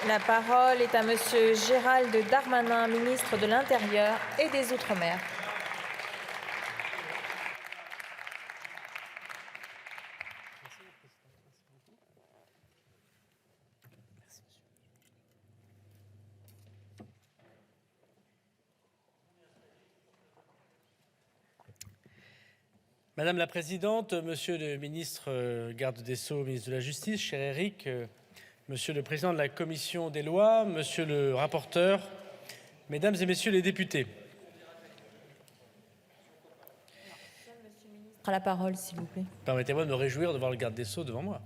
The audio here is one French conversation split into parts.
La parole est à Monsieur Gérald Darmanin, ministre de l'Intérieur et des Outre-mer. Madame la Présidente, Monsieur le ministre garde des Sceaux, ministre de la Justice, cher Éric, Monsieur le Président de la Commission des lois, Monsieur le rapporteur, Mesdames et Messieurs les députés. À la parole, s'il vous plaît. Permettez-moi de me réjouir de voir le garde des Sceaux devant moi.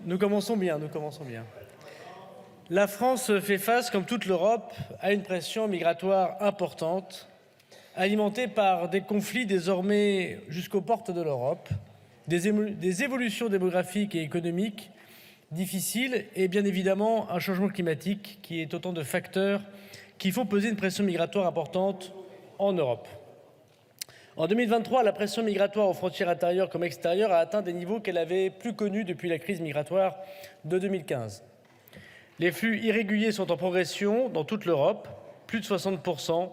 Nous commençons bien. La France fait face, comme toute l'Europe, à une pression migratoire importante, alimentée par des conflits désormais jusqu'aux portes de l'Europe, des évolutions démographiques et économiques difficiles et bien évidemment un changement climatique qui est autant de facteurs qui font peser une pression migratoire importante en Europe. En 2023, la pression migratoire aux frontières intérieures comme extérieures a atteint des niveaux qu'elle n'avait plus connus depuis la crise migratoire de 2015. Les flux irréguliers sont en progression dans toute l'Europe, plus de 60%,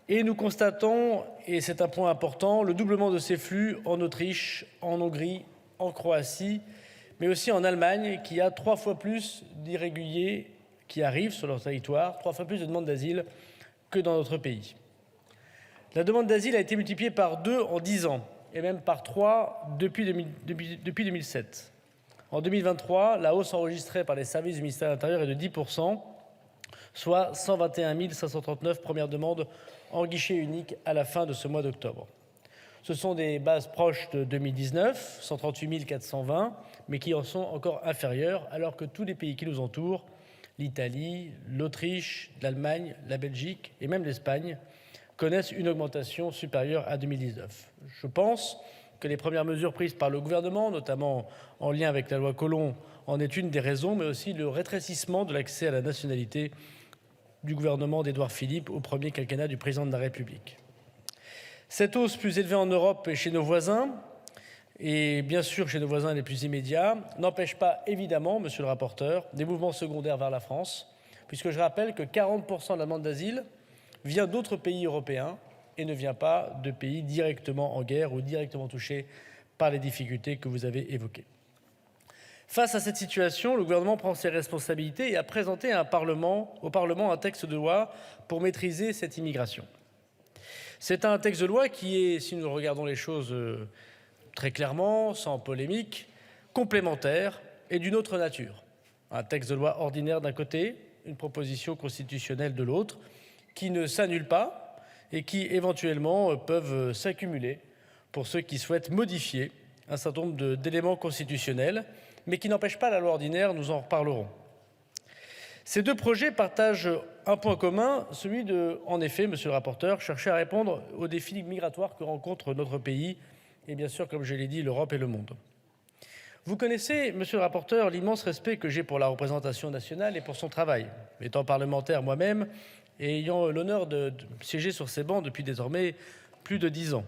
et nous constatons, et c'est un point important, le doublement de ces flux en Autriche, en Hongrie, en Croatie, mais aussi en Allemagne, qui a 3 fois plus d'irréguliers qui arrivent sur leur territoire, 3 fois plus de demandes d'asile que dans notre pays. La demande d'asile a été multipliée par 2 en 10 ans, et même par 3 depuis 2007. En 2023, la hausse enregistrée par les services du ministère de l'Intérieur est de 10%, soit 121 539 premières demandes en guichet unique à la fin de ce mois d'octobre. Ce sont des bases proches de 2019, 138 420, mais qui en sont encore inférieures, alors que tous les pays qui nous entourent, l'Italie, l'Autriche, l'Allemagne, la Belgique et même l'Espagne, connaissent une augmentation supérieure à 2019. Je pense que les premières mesures prises par le gouvernement, notamment en lien avec la loi Collomb, en est une des raisons, mais aussi le rétrécissement de l'accès à la nationalité du gouvernement d'Édouard Philippe au premier quinquennat du président de la République. Cette hausse plus élevée en Europe et chez nos voisins, et bien sûr chez nos voisins les plus immédiats, n'empêche pas évidemment, monsieur le rapporteur, des mouvements secondaires vers la France, puisque je rappelle que 40% de la demande d'asile vient d'autres pays européens et ne vient pas de pays directement en guerre ou directement touchés par les difficultés que vous avez évoquées. Face à cette situation, le gouvernement prend ses responsabilités et a présenté au Parlement un texte de loi pour maîtriser cette immigration. C'est un texte de loi qui est, si nous regardons les choses très clairement, sans polémique, complémentaire et d'une autre nature. Un texte de loi ordinaire d'un côté, une proposition constitutionnelle de l'autre, qui ne s'annulent pas et qui éventuellement peuvent s'accumuler pour ceux qui souhaitent modifier un certain nombre d'éléments constitutionnels, mais qui n'empêchent pas la loi ordinaire, nous en reparlerons. Ces deux projets partagent un point commun, celui de, en effet, monsieur le rapporteur, chercher à répondre aux défis migratoires que rencontre notre pays et bien sûr, comme je l'ai dit, l'Europe et le monde. Vous connaissez, monsieur le rapporteur, l'immense respect que j'ai pour la représentation nationale et pour son travail. Étant parlementaire moi-même et ayant l'honneur de siéger sur ces bancs depuis désormais plus de 10 ans.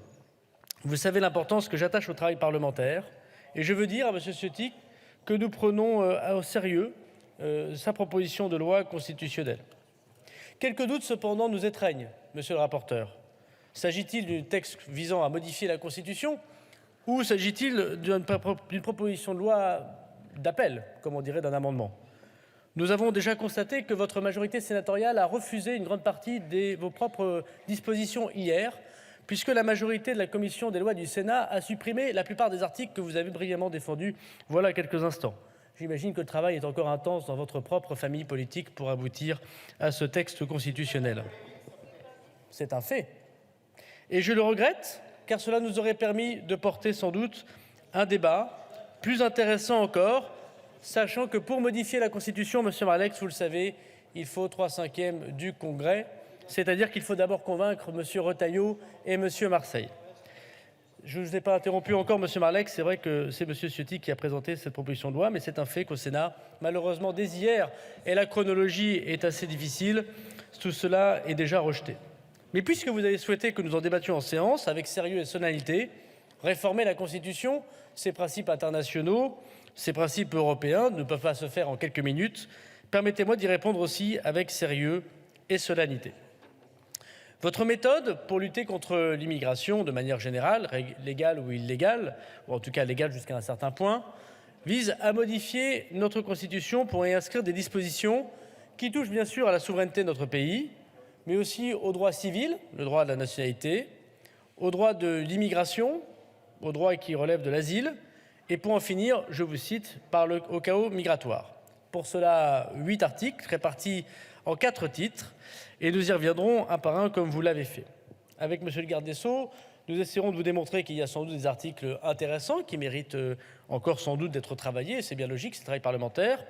Vous savez l'importance que j'attache au travail parlementaire et je veux dire à monsieur Ciotti que nous prenons au sérieux sa proposition de loi constitutionnelle. Quelques doutes cependant nous étreignent, monsieur le rapporteur. S'agit-il d'un texte visant à modifier la Constitution ou s'agit-il d'une proposition de loi d'appel, comme on dirait d'un amendement? Nous avons déjà constaté que votre majorité sénatoriale a refusé une grande partie de vos propres dispositions hier, puisque la majorité de la commission des lois du Sénat a supprimé la plupart des articles que vous avez brillamment défendus voilà quelques instants. J'imagine que le travail est encore intense dans votre propre famille politique pour aboutir à ce texte constitutionnel. C'est un fait. Et je le regrette, car cela nous aurait permis de porter sans doute un débat plus intéressant encore, sachant que pour modifier la Constitution, monsieur Marleix, vous le savez, il faut 3/5 du Congrès, c'est-à-dire qu'il faut d'abord convaincre monsieur Retailleau et monsieur Marseille. Je ne vous ai pas interrompu encore, monsieur Marleix, c'est vrai que c'est monsieur Ciotti qui a présenté cette proposition de loi, mais c'est un fait qu'au Sénat, malheureusement dès hier, et la chronologie est assez difficile, tout cela est déjà rejeté. Mais puisque vous avez souhaité que nous en débattions en séance, avec sérieux et solennité, Réformer la Constitution, ces principes internationaux, ces principes européens ne peuvent pas se faire en quelques minutes. Permettez-moi d'y répondre aussi avec sérieux et solennité. Votre méthode pour lutter contre l'immigration de manière générale, légale ou illégale, ou en tout cas légale jusqu'à un certain point, vise à modifier notre Constitution pour y inscrire des dispositions qui touchent bien sûr à la souveraineté de notre pays, mais aussi au droit civil, le droit de la nationalité, au droit de l'immigration, au droit qui relève de l'asile, et pour en finir, je vous cite, au chaos migratoire. Pour cela, 8 articles répartis en 4 titres, et nous y reviendrons un par un comme vous l'avez fait. Avec Monsieur le garde des Sceaux, nous essaierons de vous démontrer qu'il y a sans doute des articles intéressants qui méritent encore sans doute d'être travaillés, c'est bien logique, c'est le travail parlementaire,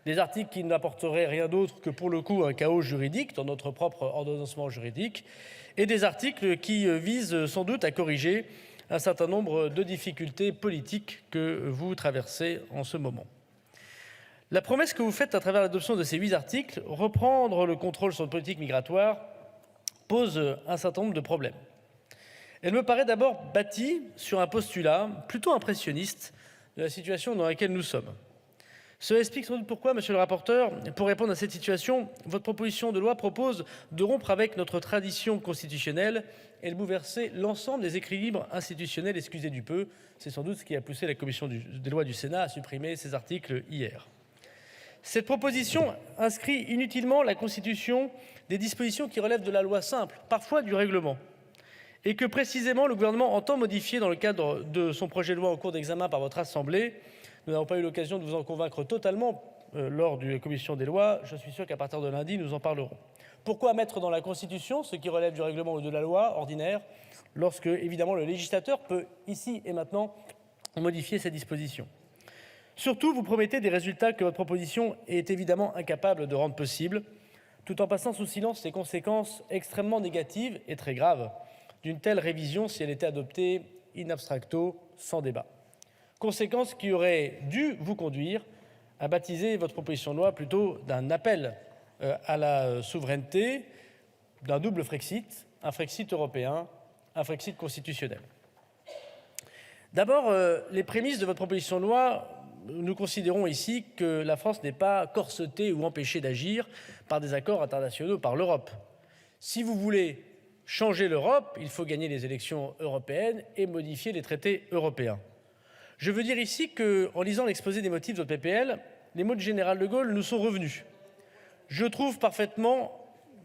des articles qui n'apporteraient rien d'autre que pour le coup un chaos juridique dans notre propre ordonnancement juridique, et des articles qui visent sans doute à corriger un certain nombre de difficultés politiques que vous traversez en ce moment. La promesse que vous faites à travers l'adoption de ces 8 articles, reprendre le contrôle sur notre politique migratoire, pose un certain nombre de problèmes. Elle me paraît d'abord bâtie sur un postulat plutôt impressionniste de la situation dans laquelle nous sommes. Cela explique sans doute pourquoi, monsieur le rapporteur, pour répondre à cette situation, votre proposition de loi propose de rompre avec notre tradition constitutionnelle et de bouleverser l'ensemble des équilibres institutionnels, excusez du peu. C'est sans doute ce qui a poussé la commission des lois du Sénat à supprimer ces articles hier. Cette proposition inscrit inutilement la Constitution des dispositions qui relèvent de la loi simple, parfois du règlement, et que précisément le gouvernement entend modifier dans le cadre de son projet de loi en cours d'examen par votre Assemblée. Nous n'avons pas eu l'occasion de vous en convaincre totalement lors de la commission des lois. Je suis sûr qu'à partir de lundi, nous en parlerons. Pourquoi mettre dans la Constitution ce qui relève du règlement ou de la loi ordinaire lorsque, évidemment, le législateur peut, ici et maintenant, modifier ces dispositions? Surtout, vous promettez des résultats que votre proposition est évidemment incapable de rendre possibles, tout en passant sous silence les conséquences extrêmement négatives et très graves d'une telle révision si elle était adoptée in abstracto, sans débat. Conséquences qui auraient dû vous conduire à baptiser votre proposition de loi plutôt d'un appel à la souveraineté, d'un double Frexit, un Frexit européen, un Frexit constitutionnel. D'abord, les prémices de votre proposition de loi, nous considérons ici que la France n'est pas corsetée ou empêchée d'agir par des accords internationaux par l'Europe. Si vous voulez changer l'Europe, il faut gagner les élections européennes et modifier les traités européens. Je veux dire ici qu'en lisant l'exposé des motifs de votre PPL, les mots du général de Gaulle nous sont revenus. Je trouve parfaitement,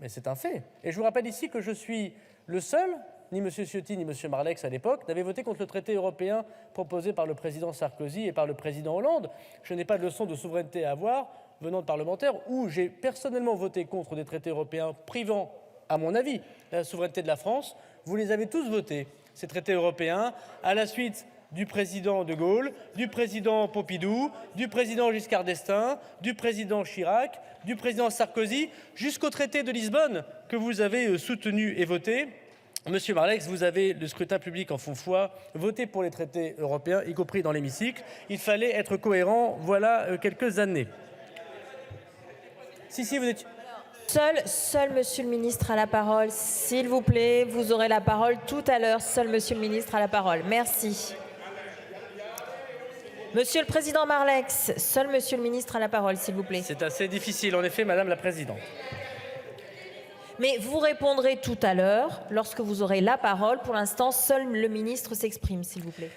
mais c'est un fait, et je vous rappelle ici que je suis le seul, ni M. Ciotti ni M. Marlex à l'époque, n'avaient voté contre le traité européen proposé par le président Sarkozy et par le président Hollande. Je n'ai pas de leçon de souveraineté à avoir venant de parlementaires où j'ai personnellement voté contre des traités européens privant, à mon avis, la souveraineté de la France. Vous les avez tous votés, ces traités européens, à la suite du président de Gaulle, du président Pompidou, du président Giscard d'Estaing, du président Chirac, du président Sarkozy, jusqu'au traité de Lisbonne que vous avez soutenu et voté. Monsieur Marlex, vous avez le scrutin public en fond-foi, voté pour les traités européens, y compris dans l'hémicycle. Il fallait être cohérent, voilà quelques années. Si, vous êtes... Seul Monsieur le ministre a la parole. S'il vous plaît, vous aurez la parole tout à l'heure. Seul Monsieur le ministre a la parole. Merci. Monsieur le président Marlex, seul Monsieur le ministre a la parole, s'il vous plaît. C'est assez difficile, en effet, Madame la Présidente. Mais vous répondrez tout à l'heure, lorsque vous aurez la parole. Pour l'instant, seul le ministre s'exprime, s'il vous plaît.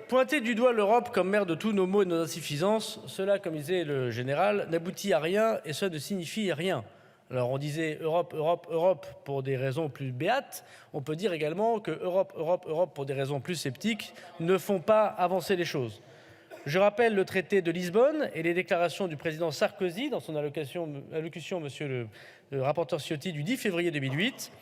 Pointer du doigt l'Europe comme mère de tous nos maux et de nos insuffisances, cela, comme disait le général, n'aboutit à rien et cela ne signifie rien. Alors on disait Europe, Europe, Europe pour des raisons plus béates. On peut dire également que Europe, Europe, Europe pour des raisons plus sceptiques ne font pas avancer les choses. Je rappelle le traité de Lisbonne et les déclarations du président Sarkozy dans son allocution, monsieur le rapporteur Ciotti, du 10 février 2008.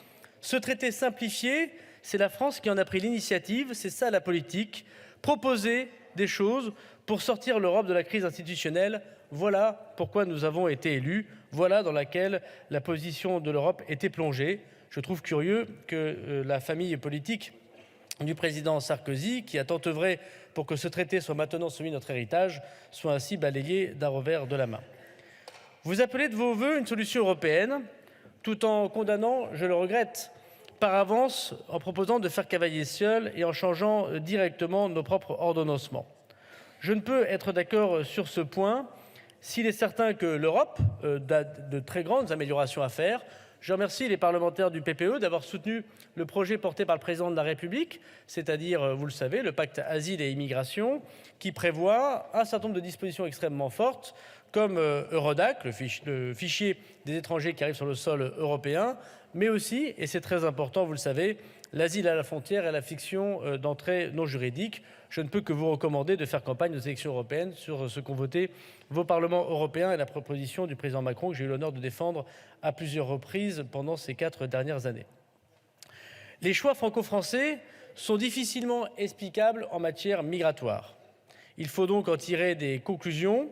Ce traité simplifié, c'est la France qui en a pris l'initiative, c'est ça la politique, proposer des choses pour sortir l'Europe de la crise institutionnelle. Voilà pourquoi nous avons été élus, voilà dans laquelle la position de l'Europe était plongée. Je trouve curieux que la famille politique du président Sarkozy, qui a tant œuvré pour que ce traité soit maintenant soumis à notre héritage, soit ainsi balayé d'un revers de la main. Vous appelez de vos vœux une solution européenne, tout en condamnant, je le regrette, par avance en proposant de faire cavalier seul et en changeant directement nos propres ordonnancements. Je ne peux être d'accord sur ce point s'il est certain que l'Europe a de très grandes améliorations à faire. Je remercie les parlementaires du PPE d'avoir soutenu le projet porté par le président de la République, c'est-à-dire, vous le savez, le pacte Asile et Immigration, qui prévoit un certain nombre de dispositions extrêmement fortes, comme Eurodac, le fichier des étrangers qui arrivent sur le sol européen, mais aussi, et c'est très important, vous le savez, l'asile à la frontière et la fiction d'entrée non juridique. Je ne peux que vous recommander de faire campagne aux élections européennes sur ce qu'ont voté vos parlements européens et la proposition du président Macron que j'ai eu l'honneur de défendre à plusieurs reprises pendant ces 4 dernières années. Les choix franco-français sont difficilement explicables en matière migratoire. Il faut donc en tirer des conclusions,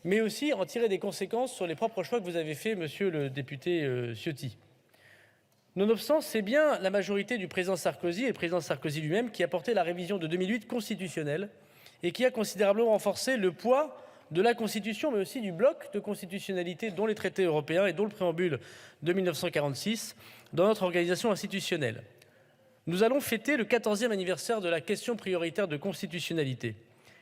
mais aussi en tirer des conséquences sur les propres choix que vous avez faits, monsieur le député Ciotti. Nonobstant, c'est bien la majorité du président Sarkozy et le président Sarkozy lui-même qui a porté la révision de 2008 constitutionnelle et qui a considérablement renforcé le poids de la Constitution, mais aussi du bloc de constitutionnalité dont les traités européens et dont le préambule de 1946 dans notre organisation institutionnelle. Nous allons fêter le 14e anniversaire de la question prioritaire de constitutionnalité.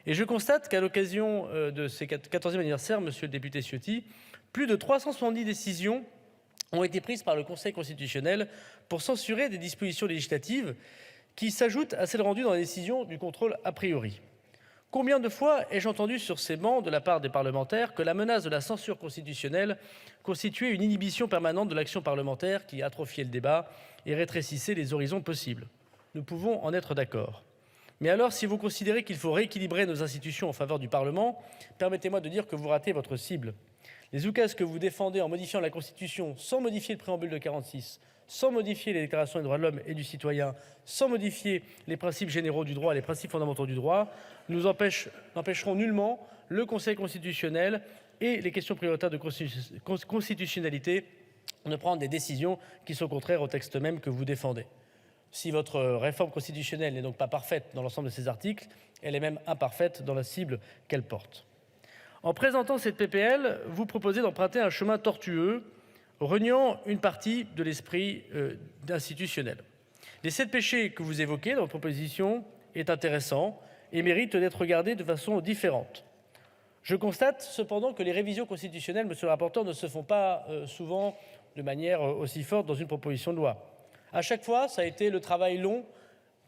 Et je constate qu'à l'occasion de ces 14e anniversaire, monsieur le député Ciotti, plus de 370 décisions ont été prises par le Conseil constitutionnel pour censurer des dispositions législatives qui s'ajoutent à celles rendues dans la décision du contrôle a priori. Combien de fois ai-je entendu sur ces bancs de la part des parlementaires que la menace de la censure constitutionnelle constituait une inhibition permanente de l'action parlementaire qui atrophiait le débat et rétrécissait les horizons possibles? Nous pouvons en être d'accord. Mais alors, si vous considérez qu'il faut rééquilibrer nos institutions en faveur du Parlement, permettez-moi de dire que vous ratez votre cible. Les oukases que vous défendez en modifiant la Constitution sans modifier le préambule de 1946, sans modifier les déclarations des droits de l'homme et du citoyen, sans modifier les principes généraux du droit et les principes fondamentaux du droit, n'empêcheront nullement le Conseil constitutionnel et les questions prioritaires de constitutionnalité de prendre des décisions qui sont contraires au texte même que vous défendez. Si votre réforme constitutionnelle n'est donc pas parfaite dans l'ensemble de ces articles, elle est même imparfaite dans la cible qu'elle porte. En présentant cette PPL, vous proposez d'emprunter un chemin tortueux, reniant une partie de l'esprit institutionnel. Les 7 péchés que vous évoquez dans votre proposition est intéressant et mérite d'être regardé de façon différente. Je constate cependant que les révisions constitutionnelles, monsieur le rapporteur, ne se font pas souvent de manière aussi forte dans une proposition de loi. À chaque fois, ça a été le travail long,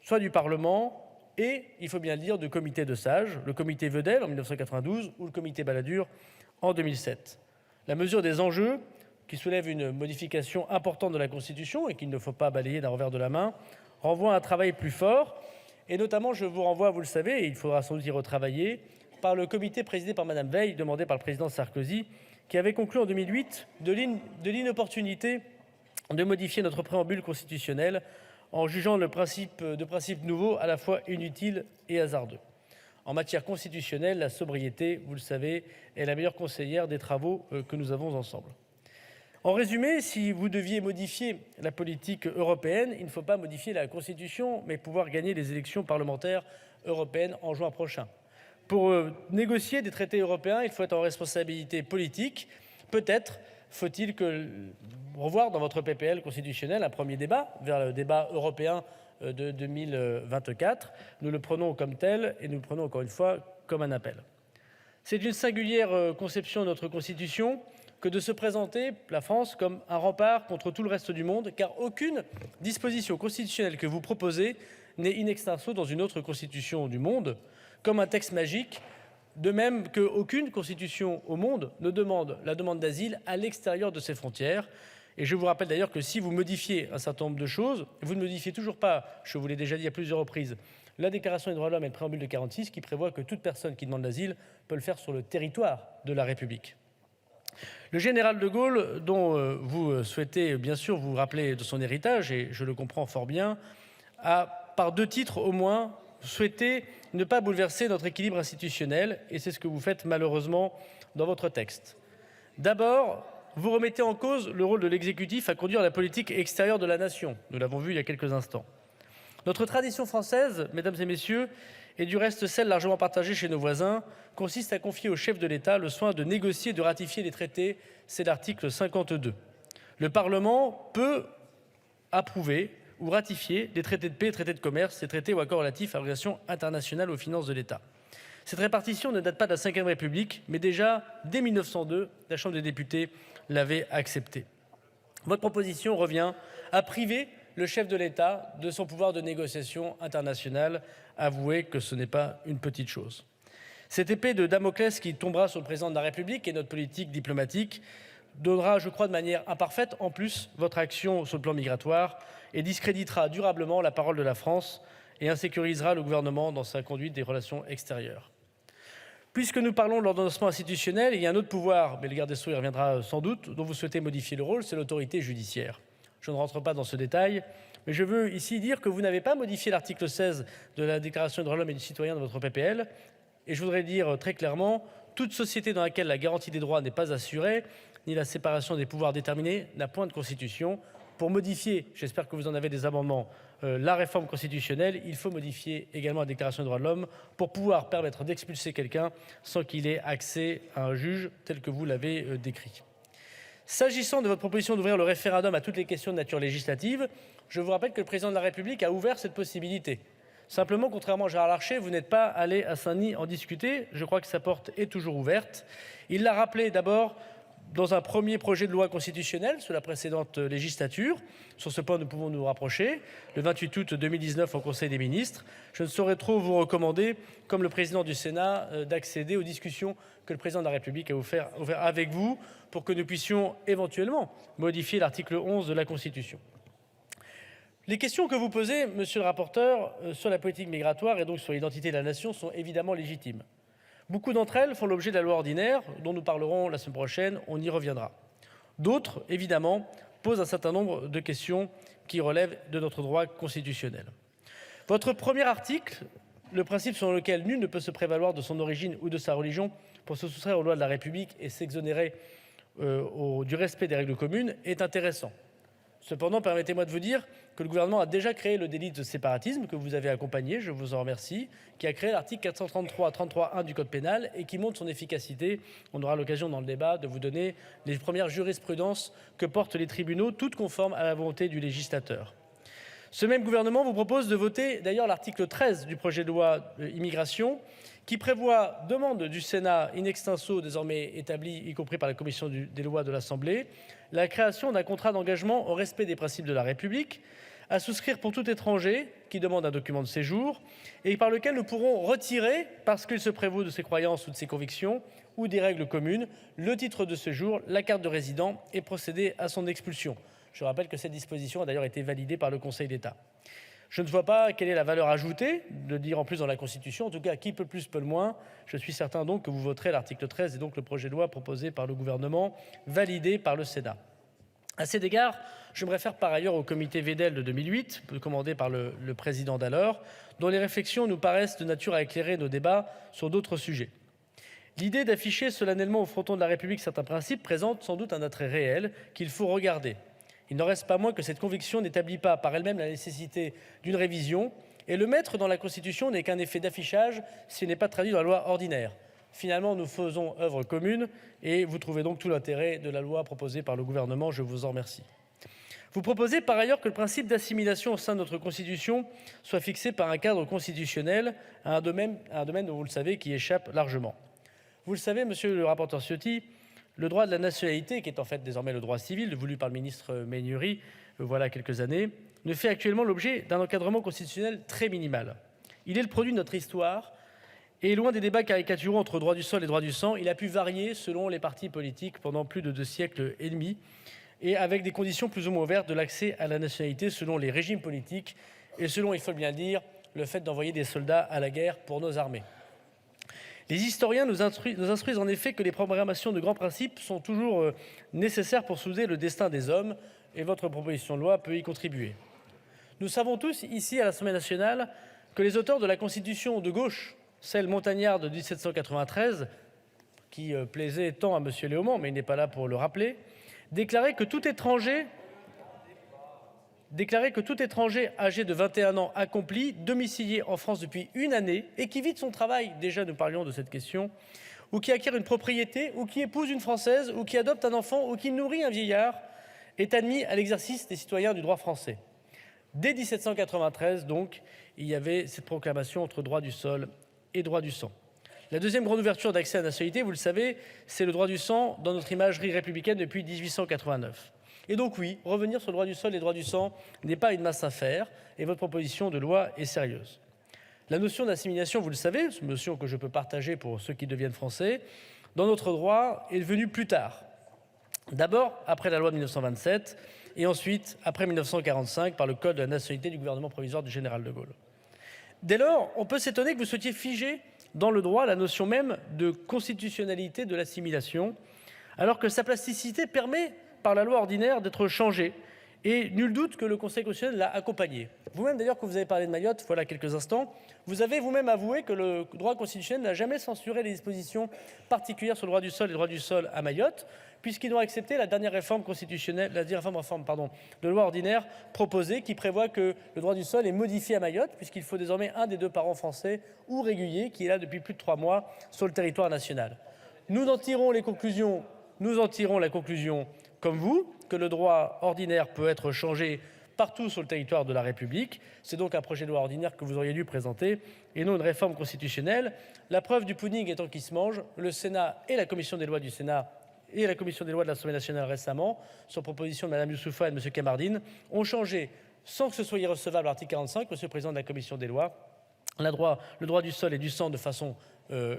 soit du Parlement et, il faut bien le dire, du comité de sages, le comité Vedel en 1992 ou le comité Balladur en 2007. La mesure des enjeux, qui soulève une modification importante de la Constitution et qu'il ne faut pas balayer d'un revers de la main, renvoie à un travail plus fort. Et notamment, je vous renvoie, vous le savez, et il faudra sans doute y retravailler, par le comité présidé par Mme Veil, demandé par le président Sarkozy, qui avait conclu en 2008 de l'inopportunité de modifier notre préambule constitutionnel en jugeant de principes nouveaux à la fois inutiles et hasardeux. En matière constitutionnelle, la sobriété, vous le savez, est la meilleure conseillère des travaux que nous avons ensemble. En résumé, si vous deviez modifier la politique européenne, il ne faut pas modifier la Constitution, mais pouvoir gagner les élections parlementaires européennes en juin prochain. Pour négocier des traités européens, il faut être en responsabilité politique. Peut-être faut-il revoir dans votre PPL constitutionnelle un premier débat vers le débat européen de 2024. Nous le prenons comme tel et nous le prenons encore une fois comme un appel. C'est une singulière conception de notre Constitution que de se présenter la France comme un rempart contre tout le reste du monde, car aucune disposition constitutionnelle que vous proposez n'est in extenso dans une autre constitution du monde, comme un texte magique, de même qu'aucune constitution au monde ne demande la demande d'asile à l'extérieur de ses frontières. Et je vous rappelle d'ailleurs que si vous modifiez un certain nombre de choses, vous ne modifiez toujours pas, je vous l'ai déjà dit à plusieurs reprises, la Déclaration des droits de l'homme et le préambule de 1946 qui prévoit que toute personne qui demande l'asile peut le faire sur le territoire de la République. Le général de Gaulle, dont vous souhaitez bien sûr vous rappeler de son héritage, et je le comprends fort bien, a par 2 titres au moins souhaité ne pas bouleverser notre équilibre institutionnel, et c'est ce que vous faites malheureusement dans votre texte. D'abord, vous remettez en cause le rôle de l'exécutif à conduire la politique extérieure de la nation. Nous l'avons vu il y a quelques instants. Notre tradition française, mesdames et messieurs, et du reste celle largement partagée chez nos voisins, consiste à confier au chef de l'État le soin de négocier et de ratifier les traités. C'est l'article 52. Le Parlement peut approuver ou ratifier des traités de paix, traités de commerce, des traités ou accords relatifs à l'organisation internationale aux finances de l'État. Cette répartition ne date pas de la Ve République, mais déjà, dès 1902, la Chambre des députés l'avait acceptée. Votre proposition revient à priver le chef de l'État de son pouvoir de négociation internationale. Avouez que ce n'est pas une petite chose. Cette épée de Damoclès qui tombera sur le président de la République et notre politique diplomatique donnera, je crois, de manière imparfaite, en plus, votre action sur le plan migratoire et discréditera durablement la parole de la France et insécurisera le gouvernement dans sa conduite des relations extérieures. Puisque nous parlons de l'ordonnancement institutionnel, il y a un autre pouvoir, mais le garde des Sceaux y reviendra sans doute, dont vous souhaitez modifier le rôle, c'est l'autorité judiciaire. Je ne rentre pas dans ce détail, mais je veux ici dire que vous n'avez pas modifié l'article 16 de la Déclaration des droits de l'homme et du citoyen de votre PPL. Et je voudrais dire très clairement, toute société dans laquelle la garantie des droits n'est pas assurée, ni la séparation des pouvoirs déterminée, n'a point de constitution. Pour modifier, j'espère que vous en avez des amendements, la réforme constitutionnelle, il faut modifier également la Déclaration des droits de l'homme pour pouvoir permettre d'expulser quelqu'un sans qu'il ait accès à un juge tel que vous l'avez décrit. S'agissant de votre proposition d'ouvrir le référendum à toutes les questions de nature législative, je vous rappelle que le président de la République a ouvert cette possibilité. Simplement, contrairement à Gérard Larcher, vous n'êtes pas allé à Saint-Denis en discuter. Je crois que sa porte est toujours ouverte. Il l'a rappelé d'abord dans un premier projet de loi constitutionnelle sous la précédente législature. Sur ce point, nous pouvons nous rapprocher. Le 28 août 2019 au Conseil des ministres. Je ne saurais trop vous recommander, comme le président du Sénat, d'accéder aux discussions que le président de la République a ouvert avec vous pour que nous puissions éventuellement modifier l'article 11 de la Constitution. Les questions que vous posez, monsieur le rapporteur, sur la politique migratoire et donc sur l'identité de la nation sont évidemment légitimes. Beaucoup d'entre elles font l'objet de la loi ordinaire, dont nous parlerons la semaine prochaine, on y reviendra. D'autres, évidemment, posent un certain nombre de questions qui relèvent de notre droit constitutionnel. Votre premier article, le principe selon lequel nul ne peut se prévaloir de son origine ou de sa religion pour se soustraire aux lois de la République et s'exonérer du respect des règles communes, est intéressant. Cependant, permettez-moi de vous dire que le gouvernement a déjà créé le délit de séparatisme que vous avez accompagné, je vous en remercie, qui a créé l'article 433-33-1 du Code pénal et qui montre son efficacité. On aura l'occasion dans le débat de vous donner les premières jurisprudences que portent les tribunaux, toutes conformes à la volonté du législateur. Ce même gouvernement vous propose de voter d'ailleurs l'article 13 du projet de loi immigration qui prévoit demande du Sénat in extenso désormais établie, y compris par la commission des lois de l'Assemblée, la création d'un contrat d'engagement au respect des principes de la République, à souscrire pour tout étranger qui demande un document de séjour et par lequel nous pourrons retirer, parce qu'il se prévaut de ses croyances ou de ses convictions ou des règles communes, le titre de séjour, la carte de résident et procéder à son expulsion. Je rappelle que cette disposition a d'ailleurs été validée par le Conseil d'État. Je ne vois pas quelle est la valeur ajoutée de dire en plus dans la Constitution. En tout cas, qui peut plus, peut le moins. Je suis certain donc que vous voterez l'article 13 et donc le projet de loi proposé par le gouvernement, validé par le Sénat. À cet égard, je me réfère par ailleurs au comité Vedel de 2008, commandé par le président d'alors, dont les réflexions nous paraissent de nature à éclairer nos débats sur d'autres sujets. L'idée d'afficher solennellement au fronton de la République certains principes présente sans doute un attrait réel qu'il faut regarder. Il n'en reste pas moins que cette conviction n'établit pas par elle-même la nécessité d'une révision et le mettre dans la Constitution n'est qu'un effet d'affichage s'il n'est pas traduit dans la loi ordinaire. Finalement, nous faisons œuvre commune et vous trouvez donc tout l'intérêt de la loi proposée par le gouvernement. Je vous en remercie. Vous proposez par ailleurs que le principe d'assimilation au sein de notre Constitution soit fixé par un cadre constitutionnel à un domaine dont vous le savez qui échappe largement. Vous le savez, monsieur le rapporteur Ciotti, le droit de la nationalité, qui est en fait désormais le droit civil, voulu par le ministre Méhaignerie voilà quelques années, ne fait actuellement l'objet d'un encadrement constitutionnel très minimal. Il est le produit de notre histoire et loin des débats caricaturaux entre droit du sol et droit du sang, il a pu varier selon les partis politiques pendant plus de 2 siècles et demi et avec des conditions plus ou moins ouvertes de l'accès à la nationalité selon les régimes politiques et selon, il faut bien le dire, le fait d'envoyer des soldats à la guerre pour nos armées. Les historiens nous instruisent en effet que les programmations de grands principes sont toujours nécessaires pour souder le destin des hommes et votre proposition de loi peut y contribuer. Nous savons tous ici à l'Assemblée nationale que les auteurs de la Constitution de gauche, celle montagnarde de 1793, qui plaisait tant à M. Léaumont, mais il n'est pas là pour le rappeler, déclarait que tout étranger âgé de 21 ans accompli, domicilié en France depuis 1 année et qui vit de son travail, déjà nous parlions de cette question, ou qui acquiert une propriété, ou qui épouse une Française, ou qui adopte un enfant, ou qui nourrit un vieillard, est admis à l'exercice des citoyens du droit français. Dès 1793, donc, il y avait cette proclamation entre droit du sol et droit du sang. La deuxième grande ouverture d'accès à la nationalité, vous le savez, c'est le droit du sang dans notre imagerie républicaine depuis 1889. Et donc oui, revenir sur le droit du sol et le droit du sang n'est pas une mince affaire, et votre proposition de loi est sérieuse. La notion d'assimilation, vous le savez, c'est une notion que je peux partager pour ceux qui deviennent français, dans notre droit est venue plus tard. D'abord après la loi de 1927, et ensuite après 1945 par le Code de la nationalité du gouvernement provisoire du général de Gaulle. Dès lors, on peut s'étonner que vous souhaitiez figer dans le droit la notion même de constitutionnalité de l'assimilation, alors que sa plasticité permet, par la loi ordinaire, d'être changée. Et nul doute que le Conseil constitutionnel l'a accompagné. Vous-même, d'ailleurs, que vous avez parlé de Mayotte, voilà quelques instants, vous avez vous-même avoué que le droit constitutionnel n'a jamais censuré les dispositions particulières sur le droit du sol et le droit du sol à Mayotte, puisqu'ils ont accepté la dernière réforme constitutionnelle, de loi ordinaire proposée, qui prévoit que le droit du sol est modifié à Mayotte, puisqu'il faut désormais un des deux parents français ou régulier qui est là depuis plus de 3 mois sur le territoire national. Nous en tirons la conclusion, comme vous, que le droit ordinaire peut être changé partout sur le territoire de la République. C'est donc un projet de loi ordinaire que vous auriez dû présenter et non une réforme constitutionnelle. La preuve du pudding étant qu'il se mange, le Sénat et la commission des lois du Sénat et la commission des lois de l'Assemblée nationale récemment, sur proposition de Mme Youssoufa et de M. Kamardine, ont changé, sans que ce soit irrecevable, l'article 45, Monsieur le Président de la commission des lois, le droit du sol et du sang de façon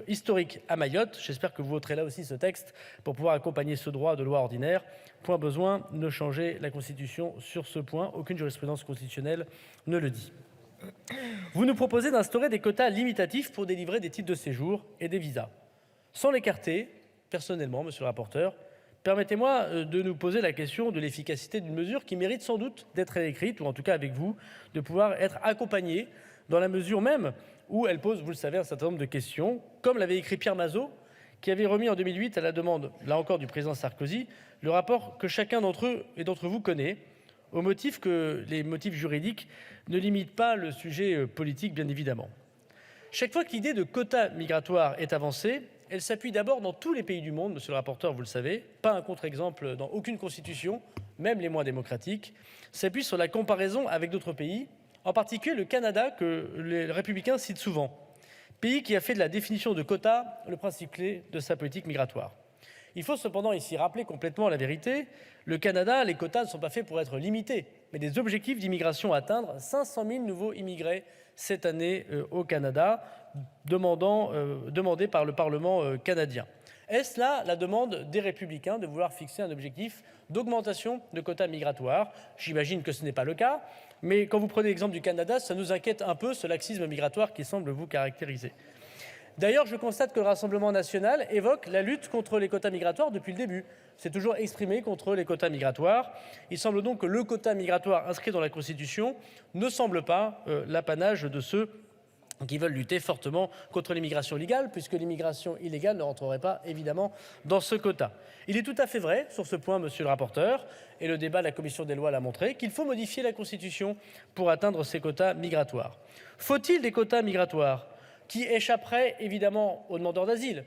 historique à Mayotte. J'espère que vous voterez là aussi ce texte pour pouvoir accompagner ce droit de loi ordinaire. Point besoin de changer la Constitution sur ce point. Aucune jurisprudence constitutionnelle ne le dit. Vous nous proposez d'instaurer des quotas limitatifs pour délivrer des titres de séjour et des visas. Sans l'écarter, personnellement, monsieur le rapporteur, permettez-moi de nous poser la question de l'efficacité d'une mesure qui mérite sans doute d'être écrite, ou en tout cas avec vous, de pouvoir être accompagnée dans la mesure même où elle pose, vous le savez, un certain nombre de questions, comme l'avait écrit Pierre Mazeaud, qui avait remis en 2008 à la demande, là encore, du président Sarkozy, le rapport que chacun d'entre eux et d'entre vous connaît, au motif que les motifs juridiques ne limitent pas le sujet politique, bien évidemment. Chaque fois que l'idée de quota migratoire est avancée, elle s'appuie d'abord dans tous les pays du monde, monsieur le rapporteur, vous le savez, pas un contre-exemple dans aucune constitution, même les moins démocratiques, s'appuie sur la comparaison avec d'autres pays, en particulier le Canada, que les républicains citent souvent, pays qui a fait de la définition de quotas le principe clé de sa politique migratoire. Il faut cependant ici rappeler complètement la vérité. Le Canada, les quotas ne sont pas faits pour être limités, mais des objectifs d'immigration à atteindre, 500 000 nouveaux immigrés cette année au Canada, demandés par le Parlement canadien. Est-ce là la demande des Républicains de vouloir fixer un objectif d'augmentation de quotas migratoires? J'imagine que ce n'est pas le cas, mais quand vous prenez l'exemple du Canada, ça nous inquiète un peu, ce laxisme migratoire qui semble vous caractériser. D'ailleurs, je constate que le Rassemblement national évoque la lutte contre les quotas migratoires depuis le début. C'est toujours exprimé contre les quotas migratoires. Il semble donc que le quota migratoire inscrit dans la Constitution ne semble pas l'apanage de ceux qui veulent lutter fortement contre l'immigration illégale, puisque l'immigration illégale ne rentrerait pas, évidemment, dans ce quota. Il est tout à fait vrai, sur ce point, monsieur le rapporteur, et le débat de la commission des lois l'a montré, qu'il faut modifier la Constitution pour atteindre ces quotas migratoires. Faut-il des quotas migratoires qui échapperaient, évidemment, aux demandeurs d'asile,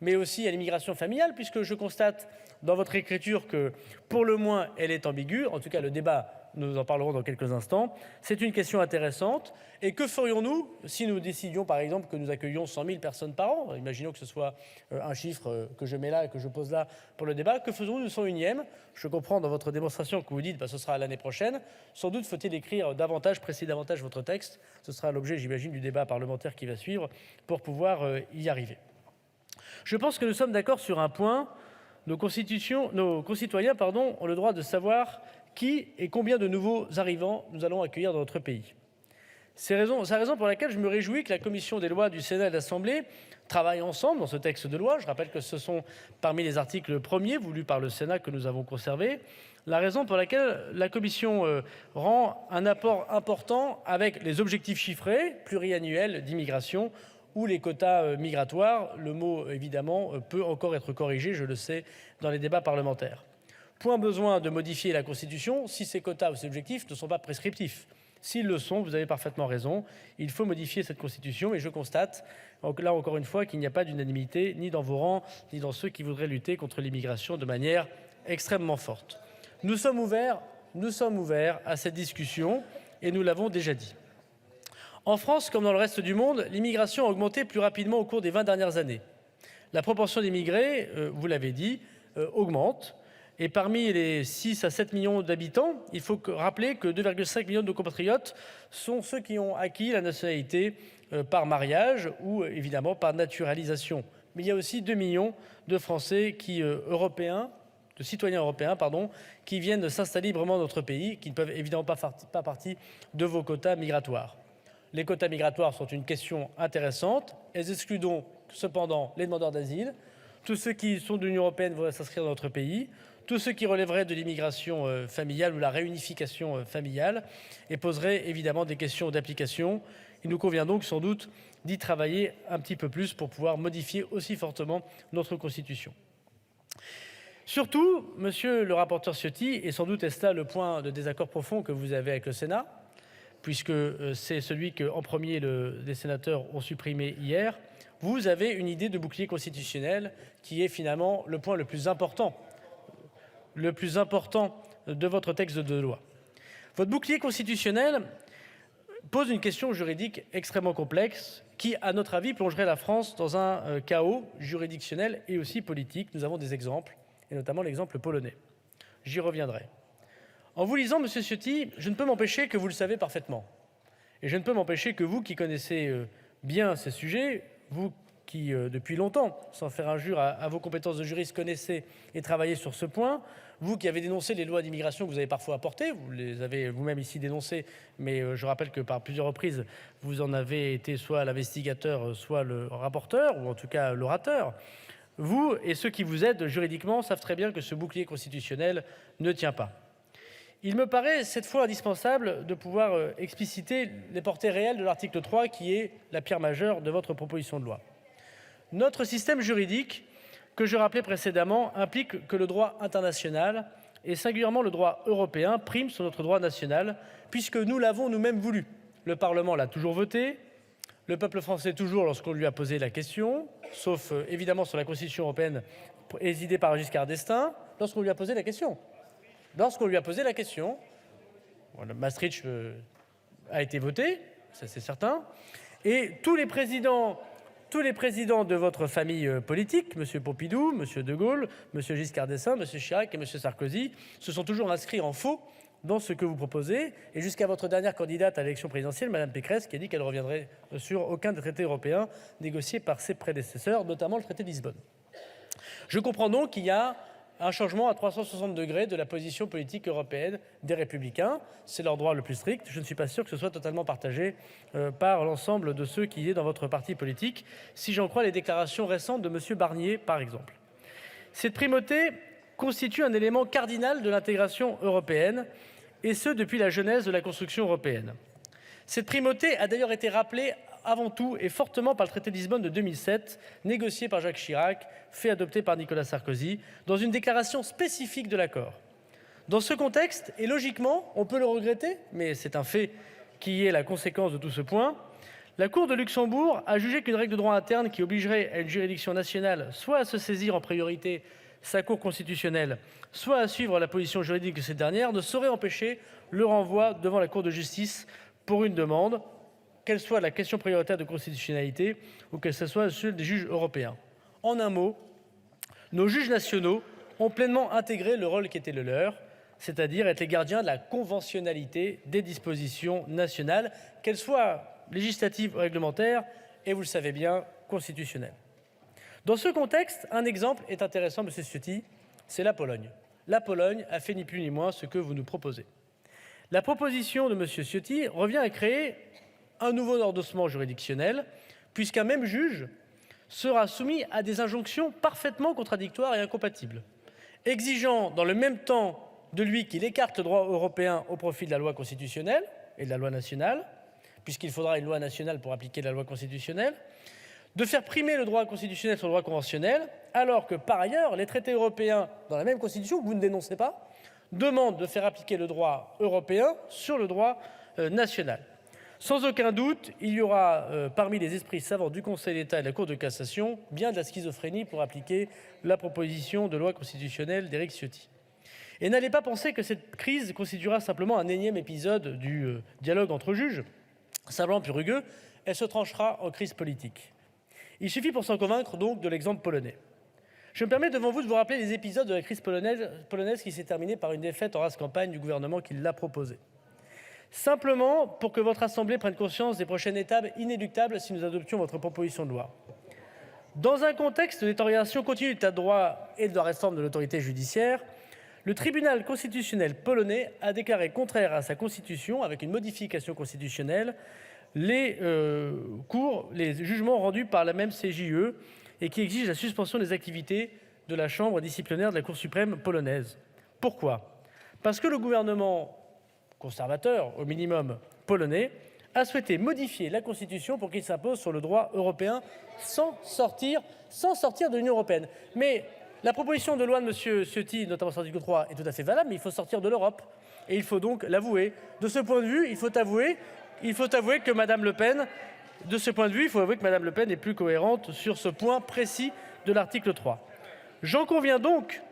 mais aussi à l'immigration familiale, puisque je constate dans votre écriture que, pour le moins, elle est ambiguë. En tout cas, le débat, nous en parlerons dans quelques instants. C'est une question intéressante. Et que ferions-nous si nous décidions, par exemple, que nous accueillions 100 000 personnes par an? Imaginons que ce soit un chiffre que je mets là et que je pose là pour le débat. Que faisons-nous du 101e? Je comprends dans votre démonstration que vous dites ce sera l'année prochaine. Sans doute faut-il écrire davantage, préciser davantage votre texte. Ce sera l'objet, j'imagine, du débat parlementaire qui va suivre pour pouvoir y arriver. Je pense que nous sommes d'accord sur un point. Nos concitoyens ont le droit de savoir qui et combien de nouveaux arrivants nous allons accueillir dans notre pays. C'est la raison pour laquelle je me réjouis que la commission des lois du Sénat et de l'Assemblée travaillent ensemble dans ce texte de loi. Je rappelle que ce sont parmi les articles premiers voulus par le Sénat que nous avons conservés. La raison pour laquelle la commission rend un apport important avec les objectifs chiffrés pluriannuels d'immigration ou les quotas migratoires. Le mot, évidemment, peut encore être corrigé, je le sais, dans les débats parlementaires. Point besoin de modifier la Constitution si ces quotas ou ces objectifs ne sont pas prescriptifs. S'ils le sont, vous avez parfaitement raison, il faut modifier cette Constitution. Et je constate, là encore une fois, qu'il n'y a pas d'unanimité, ni dans vos rangs, ni dans ceux qui voudraient lutter contre l'immigration de manière extrêmement forte. Nous sommes ouverts à cette discussion, et nous l'avons déjà dit. En France, comme dans le reste du monde, l'immigration a augmenté plus rapidement au cours des 20 dernières années. La proportion d'immigrés, vous l'avez dit, augmente. Et parmi les 6 à 7 millions d'habitants, il faut rappeler que 2,5 millions de nos compatriotes sont ceux qui ont acquis la nationalité par mariage ou évidemment par naturalisation. Mais il y a aussi 2 millions de Français de citoyens européens, qui viennent s'installer librement dans notre pays, qui ne peuvent évidemment pas partie de vos quotas migratoires. Les quotas migratoires sont une question intéressante. Elles excluent donc cependant les demandeurs d'asile, tous ceux qui sont de l'Union européenne voudraient s'inscrire dans notre pays, tous ceux qui relèveraient de l'immigration familiale ou la réunification familiale, et poseraient évidemment des questions d'application. Il nous convient donc sans doute d'y travailler un petit peu plus pour pouvoir modifier aussi fortement notre Constitution. Surtout, monsieur le rapporteur Ciotti, et sans doute est-ce là le point de désaccord profond que vous avez avec le Sénat, puisque c'est celui qu'en premier les sénateurs ont supprimé hier, vous avez une idée de bouclier constitutionnel qui est finalement le point le plus important de votre texte de loi. Votre bouclier constitutionnel pose une question juridique extrêmement complexe qui, à notre avis, plongerait la France dans un chaos juridictionnel et aussi politique. Nous avons des exemples, et notamment l'exemple polonais. J'y reviendrai. En vous lisant, monsieur Ciotti, je ne peux m'empêcher que vous le savez parfaitement. Et je ne peux m'empêcher que vous qui connaissez bien ces sujets, vous qui, depuis longtemps, sans faire injure à vos compétences de juriste, connaissez et travaillez sur ce point, vous qui avez dénoncé les lois d'immigration que vous avez parfois apportées, vous les avez vous-même ici dénoncées, mais je rappelle que par plusieurs reprises, vous en avez été soit l'investigateur, soit le rapporteur, ou en tout cas l'orateur. Vous et ceux qui vous aident juridiquement savent très bien que ce bouclier constitutionnel ne tient pas. Il me paraît cette fois indispensable de pouvoir expliciter les portées réelles de l'article 3 qui est la pierre majeure de votre proposition de loi. Notre système juridique, que je rappelais précédemment, implique que le droit international et singulièrement le droit européen prime sur notre droit national puisque nous l'avons nous-mêmes voulu. Le Parlement l'a toujours voté, le peuple français toujours lorsqu'on lui a posé la question, sauf évidemment sur la Constitution européenne présidée par Giscard d'Estaing, lorsqu'on lui a posé la question. Lorsqu'on lui a posé la question, Maastricht a été voté, ça c'est certain, et tous les présidents de votre famille politique, M. Pompidou, M. De Gaulle, M. Giscard d'Estaing, M. Chirac et M. Sarkozy, se sont toujours inscrits en faux dans ce que vous proposez, et jusqu'à votre dernière candidate à l'élection présidentielle, Mme Pécresse, qui a dit qu'elle ne reviendrait sur aucun des traités européens négociés par ses prédécesseurs, notamment le traité de Lisbonne. Je comprends donc qu'il y a un changement à 360 degrés de la position politique européenne des Républicains. C'est leur droit le plus strict. Je ne suis pas sûr que ce soit totalement partagé par l'ensemble de ceux qui sont dans votre parti politique, si j'en crois les déclarations récentes de M. Barnier, par exemple. Cette primauté constitue un élément cardinal de l'intégration européenne, et ce depuis la genèse de la construction européenne. Cette primauté a d'ailleurs été rappelée avant tout et fortement par le traité de Lisbonne de 2007, négocié par Jacques Chirac, fait adopter par Nicolas Sarkozy, dans une déclaration spécifique de l'accord. Dans ce contexte, et logiquement, on peut le regretter, mais c'est un fait qui est la conséquence de tout ce point, la Cour de Luxembourg a jugé qu'une règle de droit interne qui obligerait à une juridiction nationale soit à se saisir en priorité sa Cour constitutionnelle, soit à suivre la position juridique de cette dernière, ne saurait empêcher le renvoi devant la Cour de justice pour une demande, qu'elle soit la question prioritaire de constitutionnalité ou que ce soit celle des juges européens. En un mot, nos juges nationaux ont pleinement intégré le rôle qui était le leur, c'est-à-dire être les gardiens de la conventionnalité des dispositions nationales, qu'elles soient législatives ou réglementaires, et vous le savez bien, constitutionnelles. Dans ce contexte, un exemple est intéressant, M. Ciotti, c'est la Pologne. La Pologne a fait ni plus ni moins ce que vous nous proposez. La proposition de M. Ciotti revient à créer un nouveau endossement juridictionnel, puisqu'un même juge sera soumis à des injonctions parfaitement contradictoires et incompatibles, exigeant dans le même temps de lui qu'il écarte le droit européen au profit de la loi constitutionnelle et de la loi nationale, puisqu'il faudra une loi nationale pour appliquer la loi constitutionnelle, de faire primer le droit constitutionnel sur le droit conventionnel, alors que par ailleurs, les traités européens, dans la même constitution, que vous ne dénoncez pas, demandent de faire appliquer le droit européen sur le droit national. Sans aucun doute, il y aura parmi les esprits savants du Conseil d'État et de la Cour de cassation bien de la schizophrénie pour appliquer la proposition de loi constitutionnelle d'Éric Ciotti. Et n'allez pas penser que cette crise constituera simplement un énième épisode du dialogue entre juges, simplement plus rugueux, elle se tranchera en crise politique. Il suffit pour s'en convaincre donc de l'exemple polonais. Je me permets devant vous de vous rappeler les épisodes de la crise polonaise qui s'est terminée par une défaite en race campagne du gouvernement qui l'a proposée. Simplement pour que votre Assemblée prenne conscience des prochaines étapes inéluctables si nous adoptions votre proposition de loi. Dans un contexte de détérioration continue de l'état de droit et de la réforme de l'autorité judiciaire, le tribunal constitutionnel polonais a déclaré contraire à sa constitution, avec une modification constitutionnelle, les jugements rendus par la même CJUE et qui exigent la suspension des activités de la chambre disciplinaire de la Cour suprême polonaise. Pourquoi ? Parce que le gouvernement conservateur, au minimum polonais, a souhaité modifier la Constitution pour qu'il s'impose sur le droit européen sans sortir de l'Union européenne. Mais la proposition de loi de M. Ciotti, notamment sur l'article 3, est tout à fait valable, mais il faut sortir de l'Europe. Et il faut donc l'avouer. De ce point de vue, il faut avouer que Mme Le Pen, est plus cohérente sur ce point précis de l'article 3. J'en conviens donc,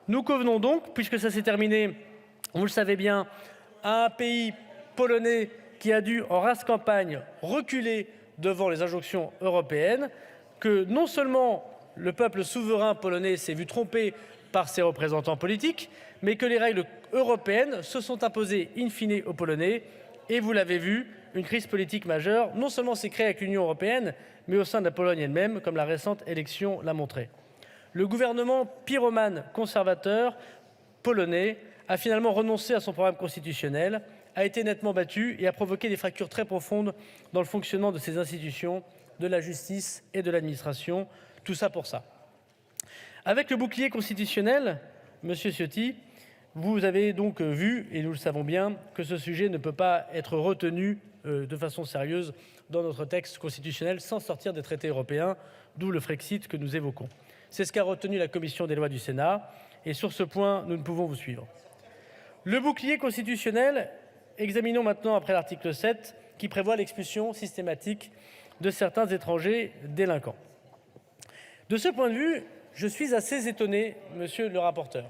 nous convenons donc, puisque ça s'est terminé, vous le savez bien, à un pays polonais qui a dû, en race campagne, reculer devant les injonctions européennes, que non seulement le peuple souverain polonais s'est vu trompé par ses représentants politiques, mais que les règles européennes se sont imposées in fine aux Polonais. Et vous l'avez vu, une crise politique majeure non seulement s'est créée avec l'Union européenne, mais au sein de la Pologne elle-même, comme la récente élection l'a montré. Le gouvernement pyromane conservateur polonais a finalement renoncé à son programme constitutionnel, a été nettement battu et a provoqué des fractures très profondes dans le fonctionnement de ses institutions, de la justice et de l'administration. Tout ça pour ça. Avec le bouclier constitutionnel, M. Ciotti, vous avez donc vu, et nous le savons bien, que ce sujet ne peut pas être retenu de façon sérieuse dans notre texte constitutionnel sans sortir des traités européens, d'où le Frexit que nous évoquons. C'est ce qu'a retenu la commission des lois du Sénat, et sur ce point, nous ne pouvons vous suivre. Le bouclier constitutionnel, examinons maintenant après l'article 7, qui prévoit l'expulsion systématique de certains étrangers délinquants. De ce point de vue, je suis assez étonné, monsieur le rapporteur.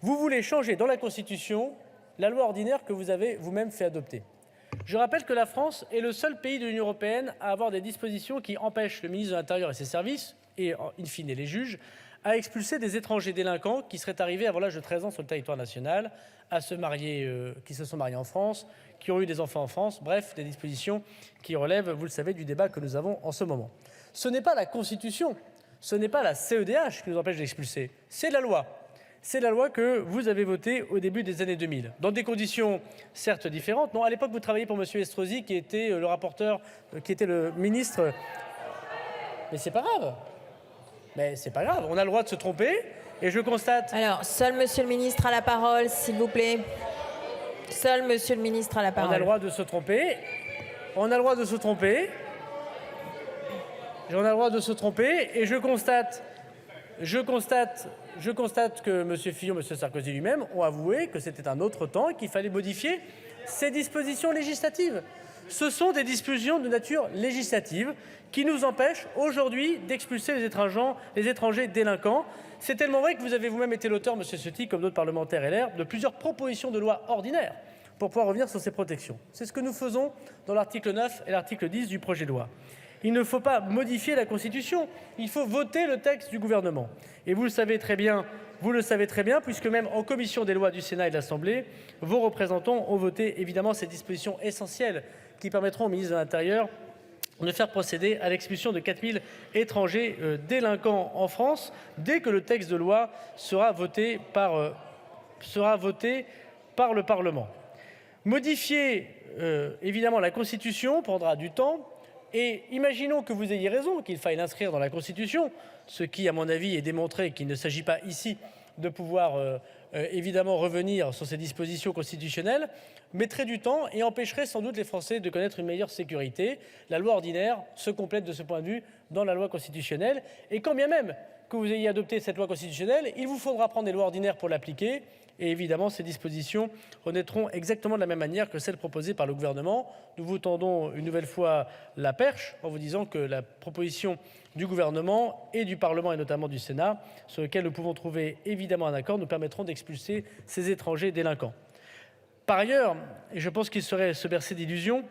Vous voulez changer dans la Constitution la loi ordinaire que vous avez vous-même fait adopter. Je rappelle que la France est le seul pays de l'Union européenne à avoir des dispositions qui empêchent le ministre de l'Intérieur et ses services, et in fine les juges, à expulser des étrangers délinquants qui seraient arrivés avant l'âge de 13 ans sur le territoire national, à se marier, qui se sont mariés en France, qui ont eu des enfants en France, bref, des dispositions qui relèvent, vous le savez, du débat que nous avons en ce moment. Ce n'est pas la Constitution, ce n'est pas la CEDH qui nous empêche d'expulser, c'est la loi. C'est la loi que vous avez votée au début des années 2000, dans des conditions certes différentes. Non, à l'époque, vous travailliez pour M. Estrosi, qui était le rapporteur, qui était le ministre. Mais c'est pas grave. Mais c'est pas grave, on a le droit de se tromper, et je constate... Alors, seul Monsieur le ministre a la parole, s'il vous plaît. Seul Monsieur le ministre a la parole. On a le droit de se tromper. On a le droit de se tromper. On a le droit de se tromper, et je constate que M. Fillon et M. Sarkozy lui-même ont avoué que c'était un autre temps et qu'il fallait modifier ces dispositions législatives. Ce sont des dispositions de nature législative qui nous empêchent aujourd'hui d'expulser les étrangers délinquants. C'est tellement vrai que vous avez vous-même été l'auteur, M. Ciotti, comme d'autres parlementaires LR, de plusieurs propositions de loi ordinaires pour pouvoir revenir sur ces protections. C'est ce que nous faisons dans l'article 9 et l'article 10 du projet de loi. Il ne faut pas modifier la Constitution, il faut voter le texte du gouvernement. Et vous le savez très bien, puisque même en commission des lois du Sénat et de l'Assemblée, vos représentants ont voté évidemment ces dispositions essentielles qui permettront au ministre de l'Intérieur de faire procéder à l'expulsion de 4000 étrangers délinquants en France dès que le texte de loi sera voté par le Parlement. Modifier évidemment la Constitution prendra du temps. Et imaginons que vous ayez raison, qu'il faille l'inscrire dans la Constitution, ce qui, à mon avis, est démontré qu'il ne s'agit pas ici de pouvoir évidemment revenir sur ces dispositions constitutionnelles, mettrait du temps et empêcherait sans doute les Français de connaître une meilleure sécurité. La loi ordinaire se complète de ce point de vue dans la loi constitutionnelle. Et quand bien même que vous ayez adopté cette loi constitutionnelle, il vous faudra prendre des lois ordinaires pour l'appliquer. Et évidemment, ces dispositions renaîtront exactement de la même manière que celles proposées par le gouvernement. Nous vous tendons une nouvelle fois la perche en vous disant que la proposition du gouvernement et du Parlement, et notamment du Sénat, sur lequel nous pouvons trouver évidemment un accord, nous permettront d'expulser expulser ces étrangers délinquants. Par ailleurs, et je pense qu'il serait se bercer d'illusions,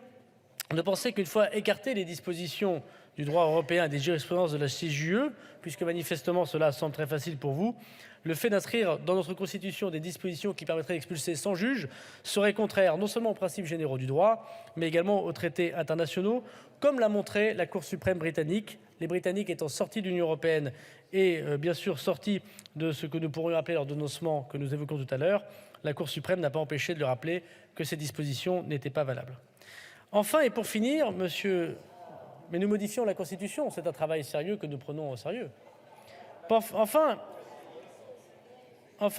de penser qu'une fois écartées les dispositions du droit européen et des jurisprudences de la CJUE, puisque manifestement cela semble très facile pour vous, le fait d'inscrire dans notre Constitution des dispositions qui permettraient d'expulser sans juge serait contraire non seulement aux principes généraux du droit, mais également aux traités internationaux, comme l'a montré la Cour suprême britannique, les Britanniques étant sortis de l'Union européenne et bien sûr sortis de ce que nous pourrions appeler l'ordonnancement que nous évoquons tout à l'heure. La Cour suprême n'a pas empêché de leur rappeler que ces dispositions n'étaient pas valables. Enfin, et pour finir, mais nous modifions la Constitution, c'est un travail sérieux que nous prenons au sérieux. Enfin,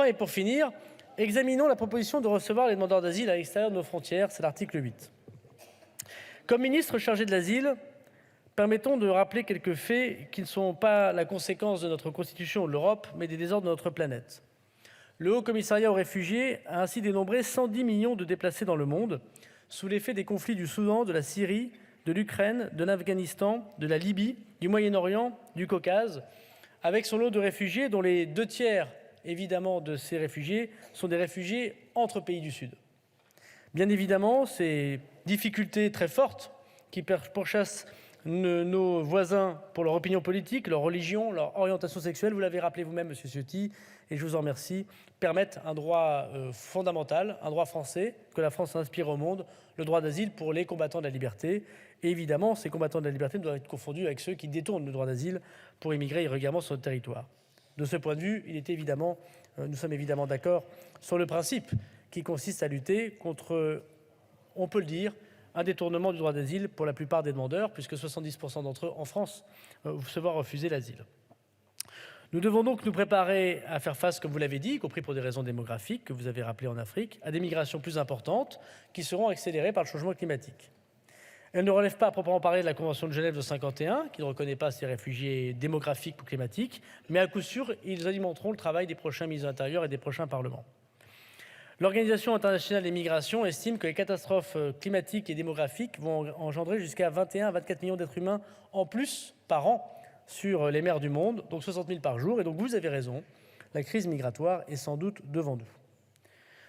et pour finir, examinons la proposition de recevoir les demandeurs d'asile à l'extérieur de nos frontières, c'est l'article 8. Comme ministre chargé de l'asile, permettons de rappeler quelques faits qui ne sont pas la conséquence de notre Constitution ou de l'Europe, mais des désordres de notre planète. Le Haut Commissariat aux réfugiés a ainsi dénombré 110 millions de déplacés dans le monde, sous l'effet des conflits du Soudan, de la Syrie, de l'Ukraine, de l'Afghanistan, de la Libye, du Moyen-Orient, du Caucase, avec son lot de réfugiés dont les 2 tiers, évidemment, de ces réfugiés sont des réfugiés entre pays du Sud. Bien évidemment, ces difficultés très fortes qui pourchassent nos voisins pour leur opinion politique, leur religion, leur orientation sexuelle, vous l'avez rappelé vous-même, M. Ciotti, et je vous en remercie, permettent un droit fondamental, un droit français, que la France inspire au monde, le droit d'asile pour les combattants de la liberté. Et évidemment, ces combattants de la liberté ne doivent être confondus avec ceux qui détournent le droit d'asile pour immigrer irrégulièrement sur notre territoire. De ce point de vue, nous sommes évidemment d'accord sur le principe qui consiste à lutter contre, on peut le dire, un détournement du droit d'asile pour la plupart des demandeurs, puisque 70% d'entre eux, en France, se voient refuser l'asile. Nous devons donc nous préparer à faire face, comme vous l'avez dit, y compris pour des raisons démographiques que vous avez rappelées en Afrique, à des migrations plus importantes qui seront accélérées par le changement climatique. Elles ne relèvent pas à proprement parler de la Convention de Genève de 1951, qui ne reconnaît pas ces réfugiés démographiques ou climatiques, mais à coup sûr, ils alimenteront le travail des prochains ministres de l'Intérieur et des prochains parlements. L'Organisation internationale des migrations estime que les catastrophes climatiques et démographiques vont engendrer jusqu'à 21 à 24 millions d'êtres humains en plus par an sur les mers du monde, donc 60 000 par jour. Et donc vous avez raison, la crise migratoire est sans doute devant nous.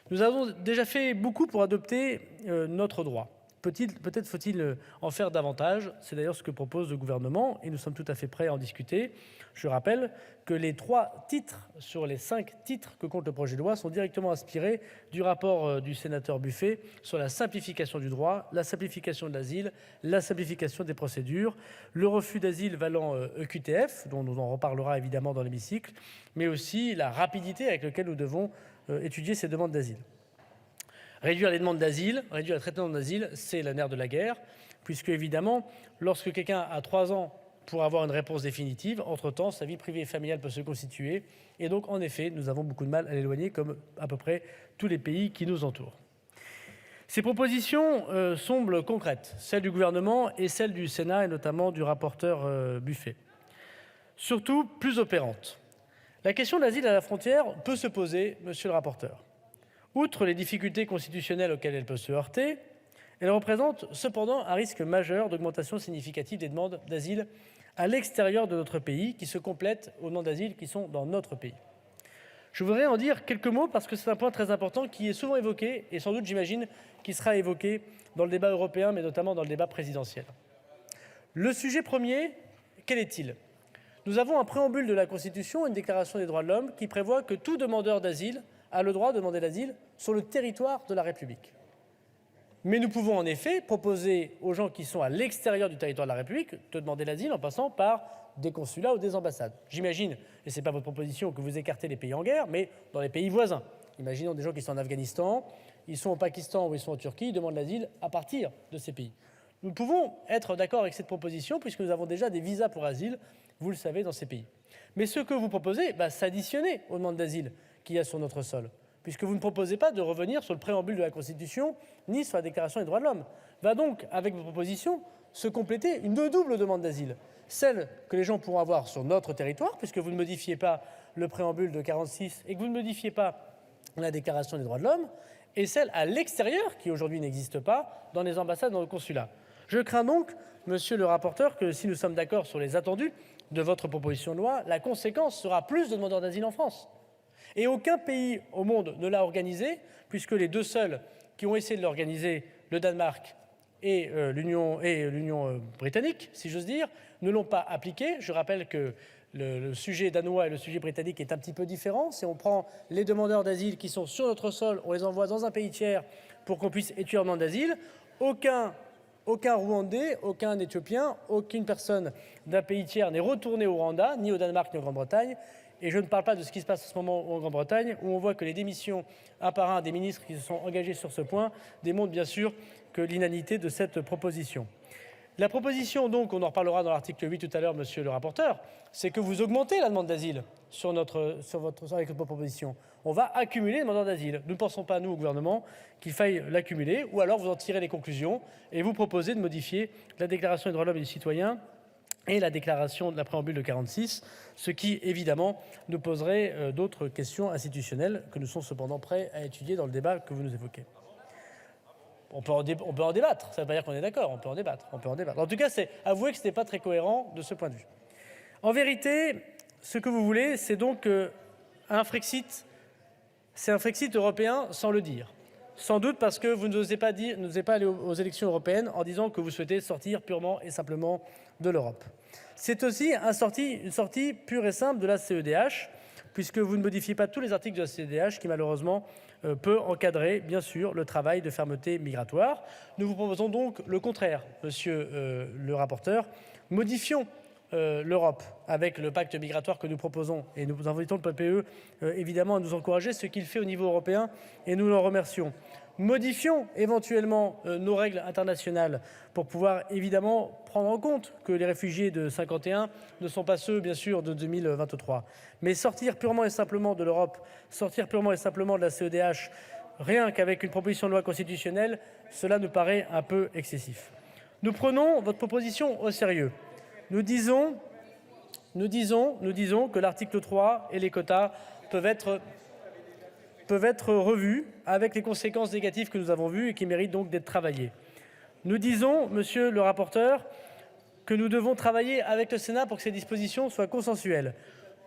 Nous avons déjà fait beaucoup pour adopter notre droit. Peut-être faut-il en faire davantage. C'est d'ailleurs ce que propose le gouvernement et nous sommes tout à fait prêts à en discuter. Je rappelle que les 3 titres sur les 5 titres que compte le projet de loi sont directement inspirés du rapport du sénateur Buffet sur la simplification du droit, la simplification de l'asile, la simplification des procédures, le refus d'asile valant EQTF, dont on en reparlera évidemment dans l'hémicycle, mais aussi la rapidité avec laquelle nous devons étudier ces demandes d'asile. Réduire les demandes d'asile, réduire le traitement d'asile, c'est le nerf de la guerre, puisque évidemment, lorsque quelqu'un a 3 ans pour avoir une réponse définitive, entre-temps, sa vie privée et familiale peut se constituer, et donc en effet, nous avons beaucoup de mal à l'éloigner, comme à peu près tous les pays qui nous entourent. Ces propositions semblent concrètes, celles du gouvernement et celles du Sénat, et notamment du rapporteur Buffet. Surtout, plus opérantes. La question de l'asile à la frontière peut se poser, monsieur le rapporteur. Outre les difficultés constitutionnelles auxquelles elle peut se heurter, elle représente cependant un risque majeur d'augmentation significative des demandes d'asile à l'extérieur de notre pays, qui se complètent aux demandes d'asile qui sont dans notre pays. Je voudrais en dire quelques mots parce que c'est un point très important qui est souvent évoqué et sans doute, j'imagine, qui sera évoqué dans le débat européen, mais notamment dans le débat présidentiel. Le sujet premier, quel est-il ? Nous avons un préambule de la Constitution, une déclaration des droits de l'homme, qui prévoit que tout demandeur d'asile a le droit de demander l'asile sur le territoire de la République. Mais nous pouvons en effet proposer aux gens qui sont à l'extérieur du territoire de la République de demander l'asile en passant par des consulats ou des ambassades. J'imagine, et ce n'est pas votre proposition, que vous écartez les pays en guerre, mais dans les pays voisins. Imaginons des gens qui sont en Afghanistan, ils sont au Pakistan ou ils sont en Turquie, ils demandent l'asile à partir de ces pays. Nous pouvons être d'accord avec cette proposition puisque nous avons déjà des visas pour asile, vous le savez, dans ces pays. Mais ce que vous proposez, s'additionner aux demandes d'asile qu'il y a sur notre sol, puisque vous ne proposez pas de revenir sur le préambule de la Constitution, ni sur la Déclaration des droits de l'homme. Va donc, avec vos propositions, se compléter une double demande d'asile. Celle que les gens pourront avoir sur notre territoire, puisque vous ne modifiez pas le préambule de 46 et que vous ne modifiez pas la Déclaration des droits de l'homme, et celle à l'extérieur, qui aujourd'hui n'existe pas, dans les ambassades, dans le consulat. Je crains donc, monsieur le rapporteur, que si nous sommes d'accord sur les attendus de votre proposition de loi, la conséquence sera plus de demandeurs d'asile en France. Et aucun pays au monde ne l'a organisé, puisque les deux seuls qui ont essayé de l'organiser, le Danemark et l'Union britannique, si j'ose dire, ne l'ont pas appliqué. Je rappelle que le sujet danois et le sujet britannique est un petit peu différent. Si on prend les demandeurs d'asile qui sont sur notre sol, on les envoie dans un pays tiers pour qu'on puisse étudier leur demande d'asile. Aucun Rwandais, aucun Éthiopien, aucune personne d'un pays tiers n'est retourné au Rwanda, ni au Danemark, ni en Grande-Bretagne. Et je ne parle pas de ce qui se passe en ce moment en Grande-Bretagne, où on voit que les démissions un par un des ministres qui se sont engagés sur ce point démontrent bien sûr que l'inanité de cette proposition. La proposition, donc, on en reparlera dans l'article 8 tout à l'heure, monsieur le rapporteur, c'est que vous augmentez la demande d'asile avec votre proposition. On va accumuler les demandeurs d'asile. Nous ne pensons pas, nous, au gouvernement, qu'il faille l'accumuler, ou alors vous en tirez les conclusions et vous proposez de modifier la Déclaration des droits de l'homme et du citoyen et la déclaration de la préambule de 46, ce qui, évidemment, nous poserait d'autres questions institutionnelles que nous sommes cependant prêts à étudier dans le débat que vous nous évoquez. On peut en débattre, ça ne veut pas dire qu'on est d'accord, on peut en débattre. En tout cas, c'est avouer que ce n'est pas très cohérent de ce point de vue. En vérité, ce que vous voulez, c'est donc un Frexit européen sans le dire. Sans doute parce que vous n'osez pas aller aux élections européennes en disant que vous souhaitez sortir purement et simplement de l'Europe. C'est aussi une sortie pure et simple de la CEDH, puisque vous ne modifiez pas tous les articles de la CEDH qui, malheureusement, peut encadrer, bien sûr, le travail de fermeté migratoire. Nous vous proposons donc le contraire, monsieur le rapporteur. Modifions l'Europe avec le pacte migratoire que nous proposons et nous invitons le PPE évidemment à nous encourager, ce qu'il fait au niveau européen et nous l'en remercions. Modifions éventuellement nos règles internationales pour pouvoir évidemment prendre en compte que les réfugiés de 51 ne sont pas ceux, bien sûr, de 2023. Mais sortir purement et simplement de l'Europe, sortir purement et simplement de la CEDH, rien qu'avec une proposition de loi constitutionnelle, cela nous paraît un peu excessif. Nous prenons votre proposition au sérieux. Nous disons que l'article 3 et les quotas peuvent être revus avec les conséquences négatives que nous avons vues et qui méritent donc d'être travaillées. Nous disons, monsieur le rapporteur, que nous devons travailler avec le Sénat pour que ces dispositions soient consensuelles.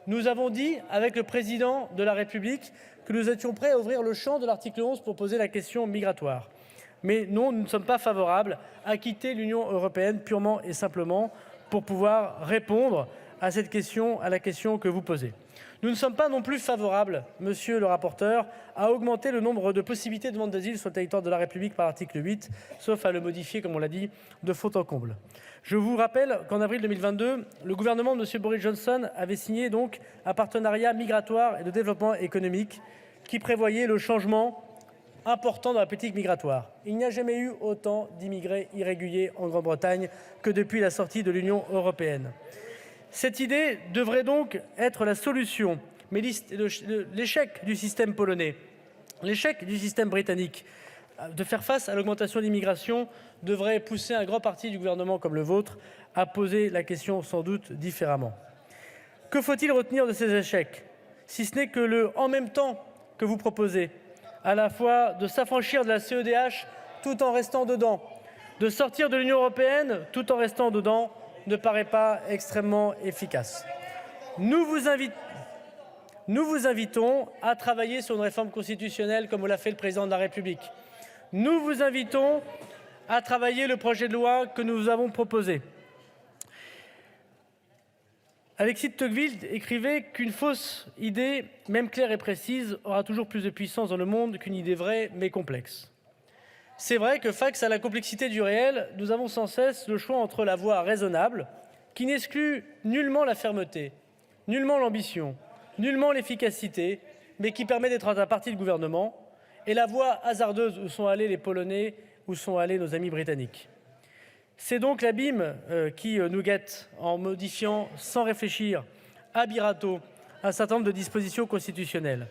Nous avons dit, avec le président de la République, que nous étions prêts à ouvrir le champ de l'article 11 pour poser la question migratoire. Mais non, nous ne sommes pas favorables à quitter l'Union européenne purement et simplement pour pouvoir répondre à cette question, à la question que vous posez. Nous ne sommes pas non plus favorables, monsieur le rapporteur, à augmenter le nombre de possibilités de demande d'asile sur le territoire de la République par l'article 8, sauf à le modifier, comme on l'a dit, de fond en comble. Je vous rappelle qu'en avril 2022, le gouvernement de M. Boris Johnson avait signé donc un partenariat migratoire et de développement économique qui prévoyait le changement important dans la politique migratoire. Il n'y a jamais eu autant d'immigrés irréguliers en Grande-Bretagne que depuis la sortie de l'Union européenne. Cette idée devrait donc être la solution, mais l'échec du système polonais, l'échec du système britannique de faire face à l'augmentation de l'immigration devrait pousser un grand parti du gouvernement comme le vôtre à poser la question sans doute différemment. Que faut-il retenir de ces échecs, si ce n'est que le « en même temps » que vous proposez, à la fois de s'affranchir de la CEDH tout en restant dedans, de sortir de l'Union européenne tout en restant dedans, ne paraît pas extrêmement efficace. Nous vous invitons à travailler sur une réforme constitutionnelle comme l'a fait le président de la République. Nous vous invitons à travailler le projet de loi que nous avons proposé. Alexis de Tocqueville écrivait qu'une fausse idée, même claire et précise, aura toujours plus de puissance dans le monde qu'une idée vraie mais complexe. C'est vrai que face à la complexité du réel, nous avons sans cesse le choix entre la voie raisonnable, qui n'exclut nullement la fermeté, nullement l'ambition, nullement l'efficacité, mais qui permet d'être un parti de gouvernement, et la voie hasardeuse où sont allés les Polonais, où sont allés nos amis britanniques. C'est donc l'abîme qui nous guette en modifiant sans réfléchir à birato un certain nombre de dispositions constitutionnelles.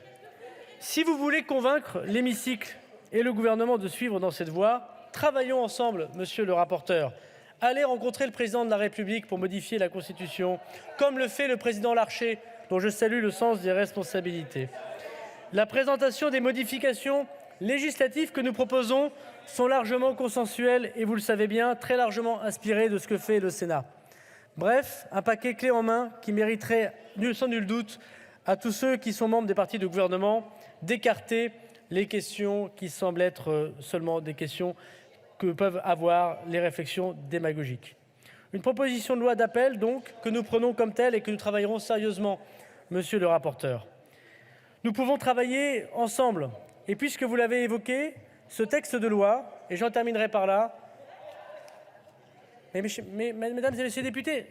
Si vous voulez convaincre l'hémicycle et le gouvernement de suivre dans cette voie, travaillons ensemble, monsieur le rapporteur. Allez rencontrer le président de la République pour modifier la Constitution, comme le fait le président Larcher, dont je salue le sens des responsabilités. La présentation des modifications législatives que nous proposons sont largement consensuelles et, vous le savez bien, très largement inspirées de ce que fait le Sénat. Bref, un paquet clé en main qui mériterait, sans nul doute, à tous ceux qui sont membres des partis de gouvernement d'écarter les questions qui semblent être seulement des questions que peuvent avoir les réflexions démagogiques. Une proposition de loi d'appel, donc, que nous prenons comme telle et que nous travaillerons sérieusement, monsieur le rapporteur. Nous pouvons travailler ensemble. Et puisque vous l'avez évoqué, ce texte de loi, et j'en terminerai par là, mais, mesdames et messieurs les députés,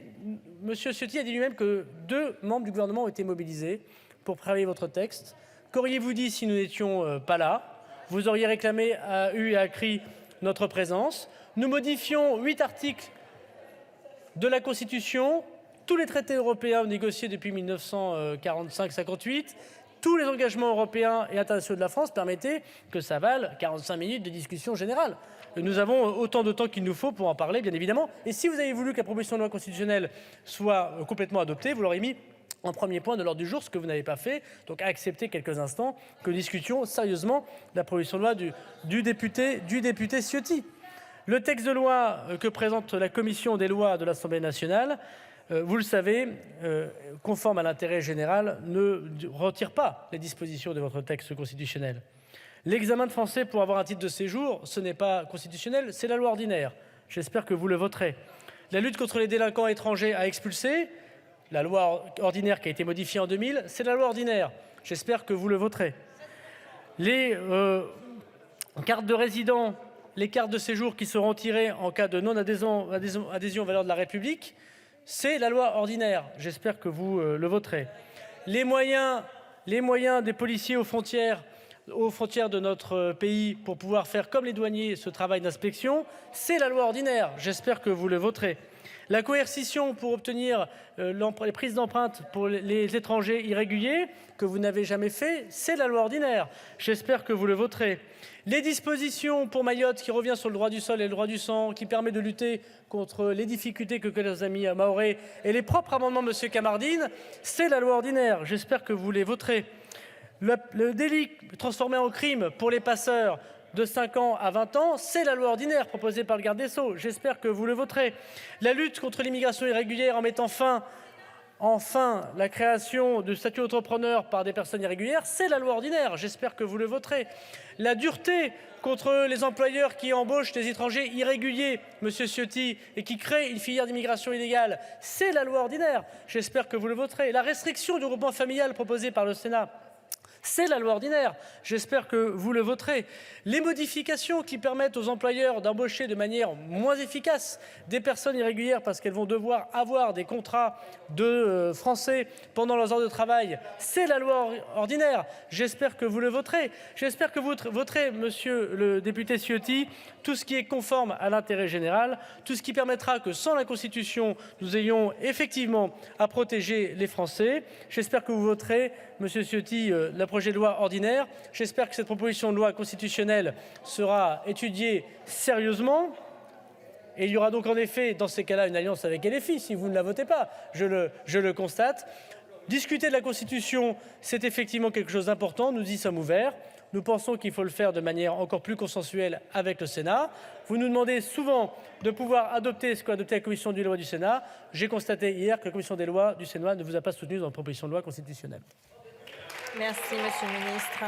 M. Ciotti a dit lui-même que 2 membres du gouvernement ont été mobilisés pour travailler votre texte. Qu'auriez-vous dit si nous n'étions pas là? Vous auriez réclamé à hue et à cri notre présence. Nous modifions 8 articles de la Constitution, tous les traités européens négociés depuis 1945-58, tous les engagements européens et internationaux de la France permettaient que ça vale 45 minutes de discussion générale. Nous avons autant de temps qu'il nous faut pour en parler, bien évidemment. Et si vous avez voulu que la proposition de loi constitutionnelle soit complètement adoptée, vous l'aurez mis en premier point de l'ordre du jour, ce que vous n'avez pas fait. Donc acceptez quelques instants que nous discutions sérieusement de la proposition de loi du député Ciotti. Le texte de loi que présente la commission des lois de l'Assemblée nationale, vous le savez, conforme à l'intérêt général, ne retire pas les dispositions de votre texte constitutionnel. L'examen de français pour avoir un titre de séjour, ce n'est pas constitutionnel, c'est la loi ordinaire. J'espère que vous le voterez. La lutte contre les délinquants étrangers à expulser, la loi ordinaire qui a été modifiée en 2000, c'est la loi ordinaire. J'espère que vous le voterez. Les cartes de résident, les cartes de séjour qui seront tirées en cas de non-adhésion aux valeurs de la République, c'est la loi ordinaire. J'espère que vous le voterez. Les moyens des policiers aux frontières de notre pays pour pouvoir faire comme les douaniers ce travail d'inspection, c'est la loi ordinaire. J'espère que vous le voterez. La coercition pour obtenir les prises d'empreintes pour les étrangers irréguliers, que vous n'avez jamais fait, c'est la loi ordinaire. J'espère que vous le voterez. Les dispositions pour Mayotte qui revient sur le droit du sol et le droit du sang, qui permet de lutter contre les difficultés que nos amis mahorais et les propres amendements de M. Kamardine, c'est la loi ordinaire. J'espère que vous les voterez. Le délit transformé en crime pour les passeurs de 5 ans à 20 ans, c'est la loi ordinaire proposée par le garde des Sceaux. J'espère que vous le voterez. La lutte contre l'immigration irrégulière en mettant fin la création de statut d'entrepreneur par des personnes irrégulières, c'est la loi ordinaire. J'espère que vous le voterez. La dureté contre les employeurs qui embauchent des étrangers irréguliers, Monsieur Ciotti, et qui créent une filière d'immigration illégale, c'est la loi ordinaire. J'espère que vous le voterez. La restriction du regroupement familial proposée par le Sénat, c'est la loi ordinaire. J'espère que vous le voterez. Les modifications qui permettent aux employeurs d'embaucher de manière moins efficace des personnes irrégulières parce qu'elles vont devoir avoir des contrats de français pendant leurs heures de travail, c'est la loi ordinaire. J'espère que vous le voterez. J'espère que vous voterez, monsieur le député Ciotti, tout ce qui est conforme à l'intérêt général, tout ce qui permettra que sans la Constitution, nous ayons effectivement à protéger les Français. J'espère que vous voterez, monsieur Ciotti, le projet de loi ordinaire. J'espère que cette proposition de loi constitutionnelle sera étudiée sérieusement. Et il y aura donc en effet, dans ces cas-là, une alliance avec LFI, si vous ne la votez pas. Je le constate. Discuter de la Constitution, c'est effectivement quelque chose d'important. Nous y sommes ouverts. Nous pensons qu'il faut le faire de manière encore plus consensuelle avec le Sénat. Vous nous demandez souvent de pouvoir adopter ce qu'a adopté la Commission des lois du Sénat. J'ai constaté hier que la Commission des lois du Sénat ne vous a pas soutenu dans la proposition de loi constitutionnelle. Merci, monsieur le ministre.